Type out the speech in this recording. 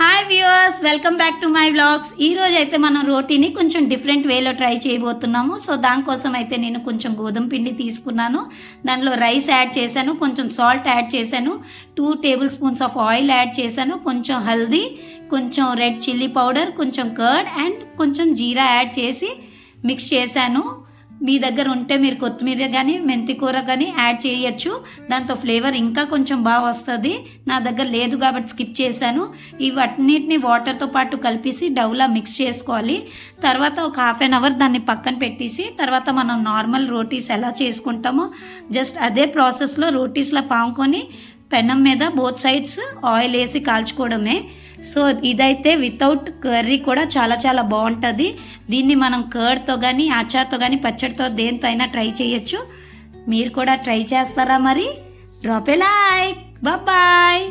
Hi viewers, welcome back to my vlogs. ఈరోజు అయితే మనం రోటీని కొంచెం డిఫరెంట్ వేలో ట్రై చేయబోతున్నాము. సో దానికోసం అయితే నేను కొంచెం గోధుమ పిండి తీసుకున్నాను, దానిలో రైస్ యాడ్ చేశాను, కొంచెం సాల్ట్ యాడ్ చేశాను, 2 table spoons of oil add చేశాను, కొంచెం హల్దీ, కొంచెం రెడ్ చిల్లీ పౌడర్, కొంచెం కర్డ్ అండ్ కొంచెం జీరా యాడ్ చేసి మిక్స్ చేశాను. మీ దగ్గర ఉంటే మీరు కొత్తిమీర కానీ మెంతి కూర కానీ యాడ్ చేయొచ్చు, దాంతో ఫ్లేవర్ ఇంకా కొంచెం బాగా వస్తుంది. నా దగ్గర లేదు కాబట్టి స్కిప్ చేశాను. ఇవన్నిటిని వాటర్తో పాటు కలిపేసి డౌలా మిక్స్ చేసుకోవాలి. తర్వాత ఒక హాఫ్ అన్ అవర్ దాన్ని పక్కన పెట్టేసి తర్వాత మనం నార్మల్ రోటీస్ ఎలా చేసుకుంటామో జస్ట్ అదే ప్రాసెస్లో రోటీస్లో పాముకొని పెనం మీద బోత్ సైడ్స్ ఆయిల్ వేసి కాల్చుకోవడమే. సో ఇదైతే వితౌట్ కర్రీ కూడా చాలా చాలా బాగుంటుంది. దీన్ని మనం కర్డ్తో కానీ అచార్తో కానీ పచ్చడితో దేంతో అయినా ట్రై చేయొచ్చు. మీరు కూడా ట్రై చేస్తారా? మరి డ్రాప్ ఏ లైక్. బాయ్.